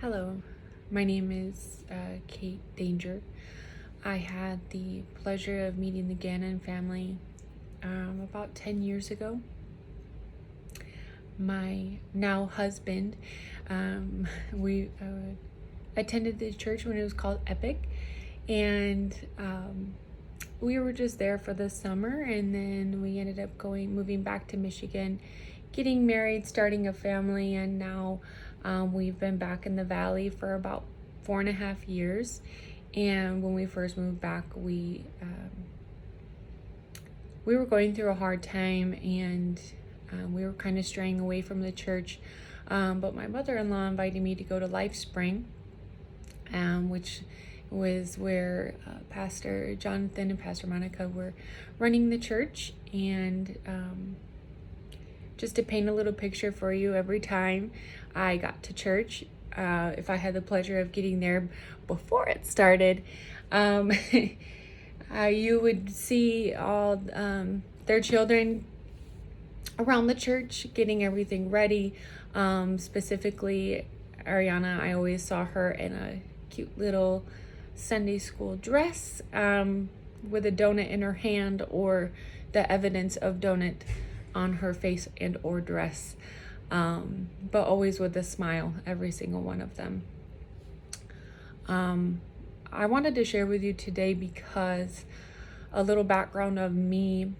Hello, my name is Kate Danger. I had the pleasure of meeting the Gannon family about 10 years ago. My now husband, we attended the church when it was called Epic, and we were just there for the summer, and then we ended up moving back to Michigan, getting married, starting a family, and now we've been back in the valley for about 4.5 years. And when we first moved back, we were going through a hard time, and we were kind of straying away from the church. But my mother-in-law invited me to go to Life Spring, which was where Pastor Jonathan and Pastor Monica were running the church. And just to paint a little picture for you, every time I got to church, if I had the pleasure of getting there before it started, you would see all their children around the church getting everything ready. Specifically, Arianna, I always saw her in a cute little Sunday school dress with a donut in her hand, or the evidence of donut on her face and or dress, but always with a smile, every single one of them. I wanted to share with you today because a little background of me.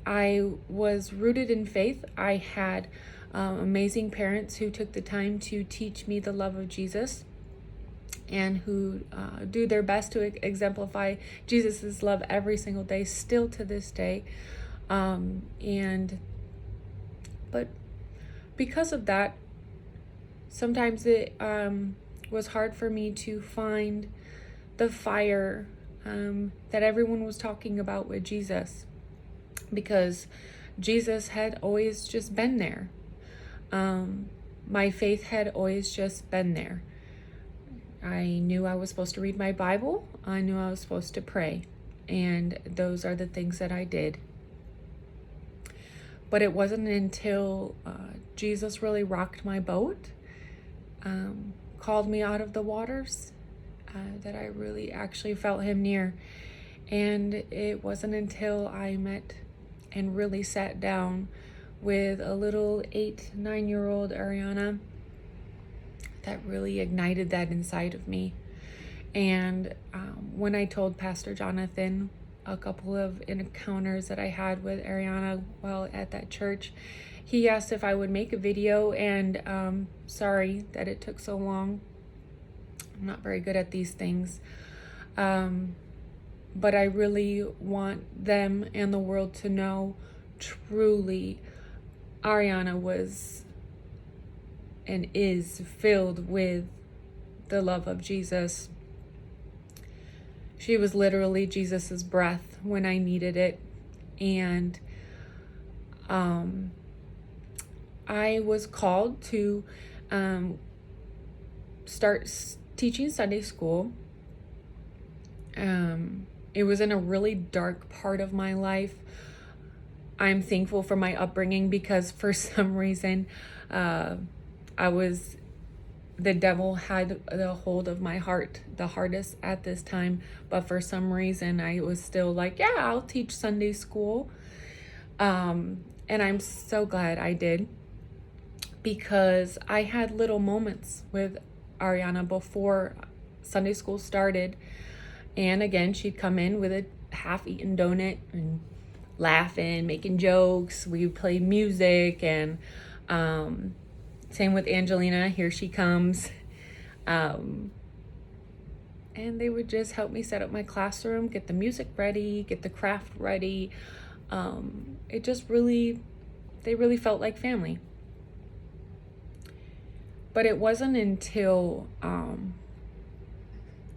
I was rooted in faith. I had amazing parents who took the time to teach me the love of Jesus, and who do their best to exemplify Jesus's love every single day, still to this day. But because of that, sometimes it was hard for me to find the fire that everyone was talking about with Jesus, because Jesus had always just been there. My faith had always just been there. I knew I was supposed to read my Bible. I knew I was supposed to pray. And those are the things that I did. But it wasn't until Jesus really rocked my boat, called me out of the waters, that I really actually felt him near. And it wasn't until I met and really sat down with a little 8-9-year-old Arianna that really ignited that inside of me. And when I told Pastor Jonathan a couple of encounters that I had with Arianna while at that church, he asked if I would make a video, and sorry that it took so long. I'm not very good at these things. But I really want them and the world to know truly Arianna was and is filled with the love of Jesus. She was literally Jesus's breath when I needed it. And I was called to start teaching Sunday school. It was in a really dark part of my life. I'm thankful for my upbringing, because for some reason, the devil had the hold of my heart the hardest at this time. But for some reason, I was still like, yeah, I'll teach Sunday school. And I'm so glad I did, because I had little moments with Arianna before Sunday school started. And again, she'd come in with a half-eaten donut and laughing, making jokes. We played music, and same with Angelina. Here she comes. And they would just help me set up my classroom, get the music ready, get the craft ready. It just really, they really felt like family. But it wasn't until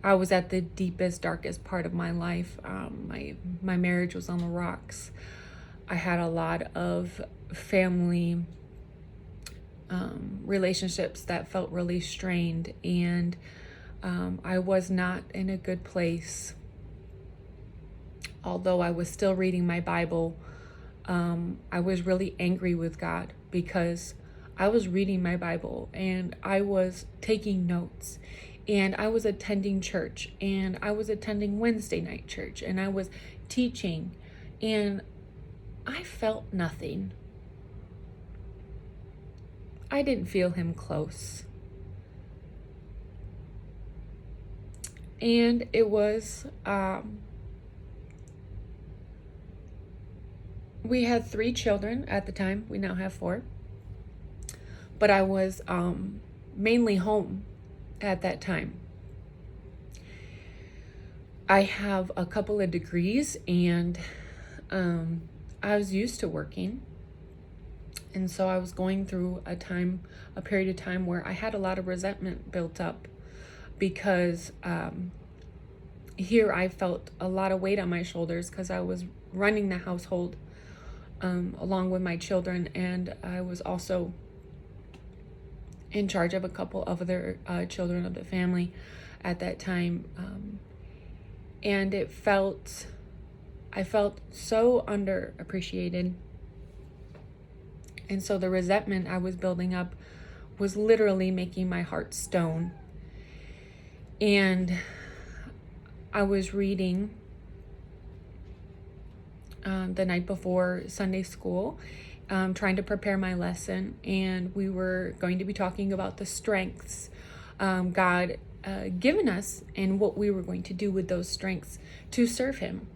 I was at the deepest, darkest part of my life. My marriage was on the rocks. I had a lot of family relationships that felt really strained, and I was not in a good place. Although I was still reading my Bible, I was really angry with God, because I was reading my Bible, and I was taking notes, and I was attending church, and I was attending Wednesday night church, and I was teaching, and I felt nothing. I didn't feel him close. And it was, we had 3 children at the time. We now have 4. But I was mainly home at that time. I have a couple of degrees, and I was used to working. And so I was going through a period of time where I had a lot of resentment built up, because here I felt a lot of weight on my shoulders because I was running the household along with my children, and I was also in charge of a couple of other children of the family at that time. And I felt so underappreciated. And so the resentment I was building up was literally making my heart stone. And I was reading the night before Sunday school, trying to prepare my lesson, and we were going to be talking about the strengths God given us and what we were going to do with those strengths to serve him.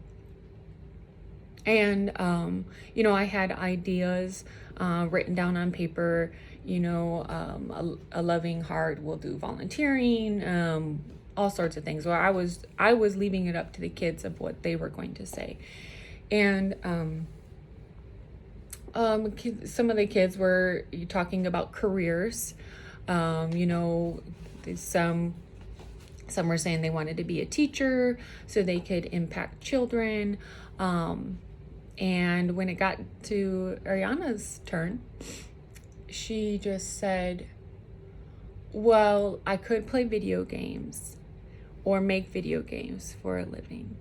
And I had ideas written down on paper. A loving heart will do volunteering, all sorts of things. Well, I was leaving it up to the kids of what they were going to say. And some of the kids were talking about careers. Some were saying they wanted to be a teacher so they could impact children. And when it got to Arianna's turn, she just said, well, I could play video games or make video games for a living.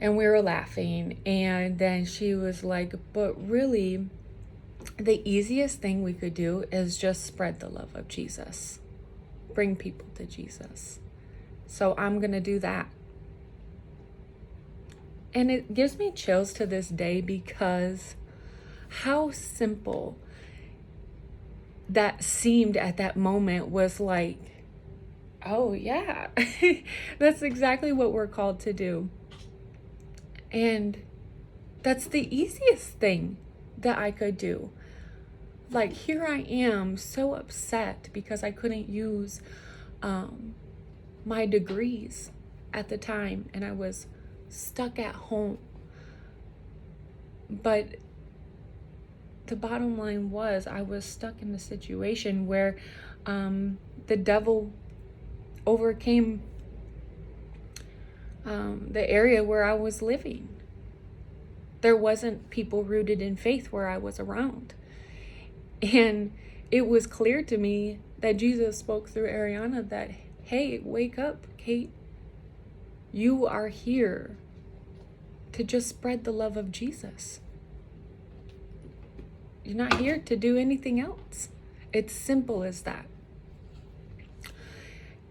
And we were laughing. And then she was like, but really, the easiest thing we could do is just spread the love of Jesus. Bring people to Jesus. So I'm going to do that. And it gives me chills to this day, because how simple that seemed at that moment was like, oh yeah, that's exactly what we're called to do. And that's the easiest thing that I could do. Like, here I am so upset because I couldn't use my degrees at the time, and I was stuck at home. But the bottom line was, I was stuck in a situation where the devil overcame the area where I was living. There wasn't people rooted in faith where I was around. And it was clear to me that Jesus spoke through Arianna that, hey, wake up, Kate. You are here to just spread the love of Jesus. You're not here to do anything else. It's simple as that.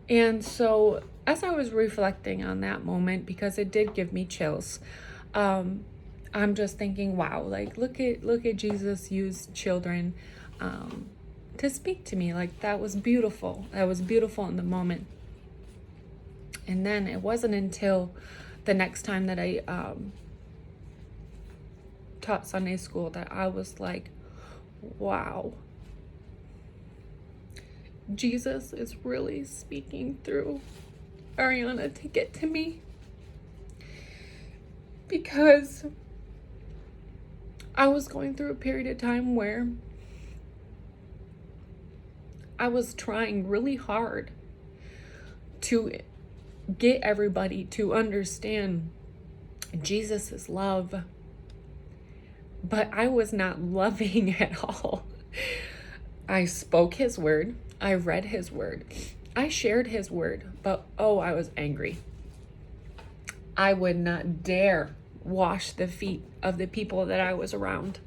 And so as I was reflecting on that moment, because it did give me chills, I'm just thinking, wow, like look at Jesus use children to speak to me. Like, that was beautiful. That was beautiful in the moment. And then it wasn't until the next time that I taught Sunday school that I was like, wow, Jesus is really speaking through Arianna to get to me. Because I was going through a period of time where I was trying really hard to get everybody to understand Jesus's love, but I was not loving at all. I spoke his word. I read his word. I shared his word, but I was angry. I would not dare wash the feet of the people that I was around.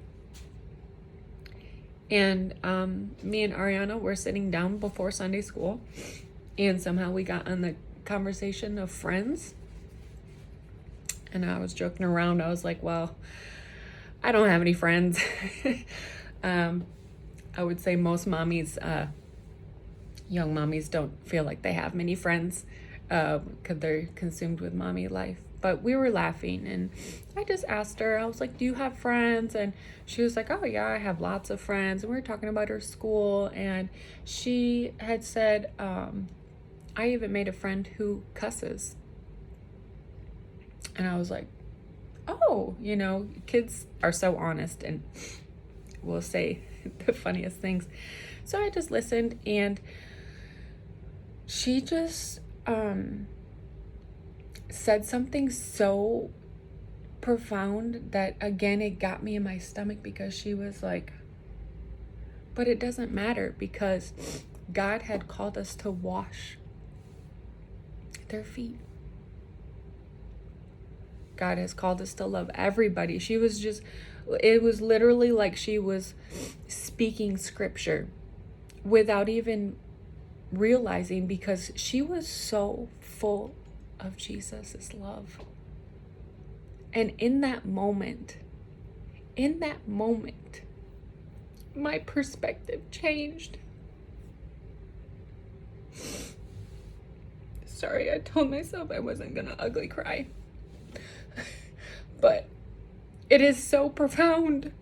And me and Arianna were sitting down before Sunday school, and somehow we got on the conversation of friends. And I was joking around. I was like, well, I don't have any friends. I would say most mommies, young mommies, don't feel like they have many friends because they're consumed with mommy life. But we were laughing, and I just asked her, I was like, do you have friends? And she was like, oh yeah, I have lots of friends. And we were talking about her school, and she had said, I even made a friend who cusses. And I was like, oh, kids are so honest and will say the funniest things. So I just listened, and she just said something so profound that, again, it got me in my stomach, because she was like, but it doesn't matter, because God had called us to wash their feet. God has called us to love everybody. It was literally like she was speaking scripture without even realizing, because she was so full of Jesus's love. And in that moment, my perspective changed. Sorry, I told myself I wasn't gonna ugly cry. But it is so profound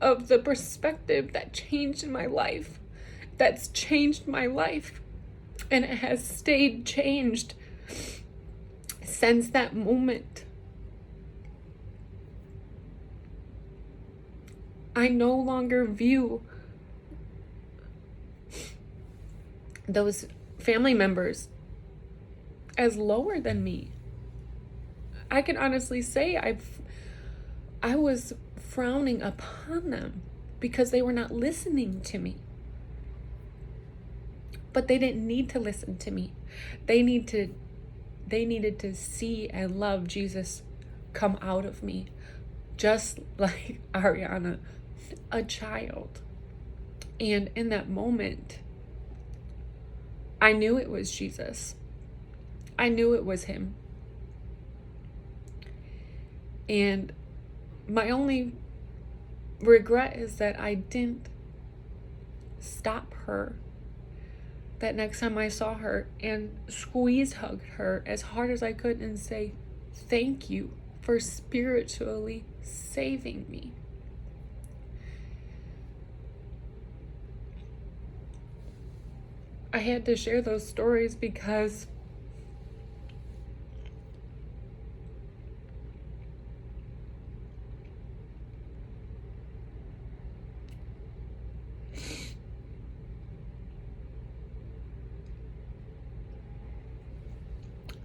of the perspective that changed in my life. That's changed my life. And it has stayed changed since that moment. I no longer view those family members as lower than me. I can honestly say I was frowning upon them because they were not listening to me. But they didn't need to listen to me. They needed to see and love Jesus come out of me, just like Arianna, a child. And in that moment, I knew it was Jesus. I knew it was him. And my only regret is that I didn't stop her that next time I saw her and hug her as hard as I could and say, thank you for spiritually saving me. I had to share those stories because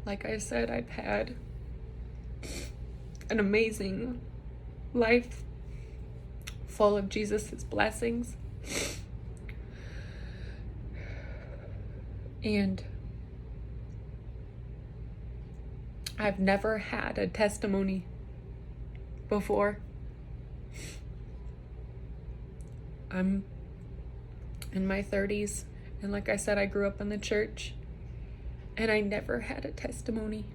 like I said, I've had an amazing life full of Jesus's blessings. And I've never had a testimony before. I'm in my 30s, and like I said, I grew up in the church, and I never had a testimony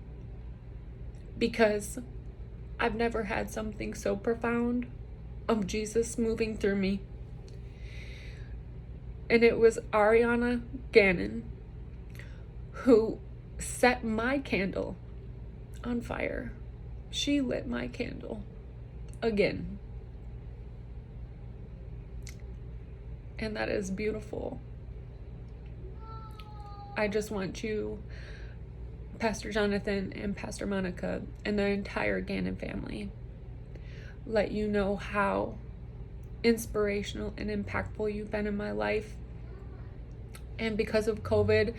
because I've never had something so profound of Jesus moving through me. And it was Arianna Gannon who set my candle on fire. She lit my candle again. And that is beautiful. I just want you, Pastor Jonathan and Pastor Monica, and the entire Gannon family, let you know how inspirational and impactful you've been in my life. And because of COVID,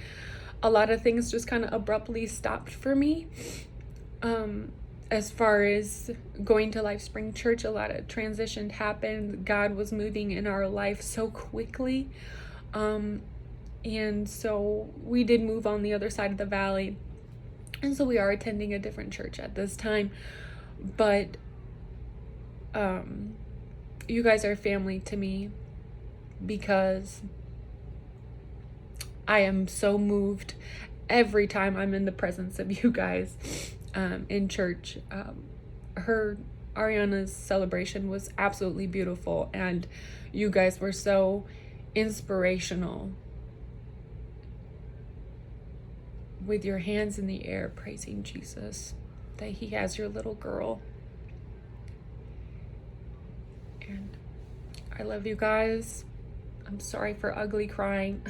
a lot of things just kind of abruptly stopped for me. As far as going to Life Spring Church, a lot of transition happened. God was moving in our life so quickly. And so we did move on the other side of the valley. And so we are attending a different church at this time. But you guys are family to me. because I am so moved every time I'm in the presence of you guys in church. Arianna's celebration was absolutely beautiful, and you guys were so inspirational with your hands in the air praising Jesus that he has your little girl. And I love you guys. I'm sorry for ugly crying.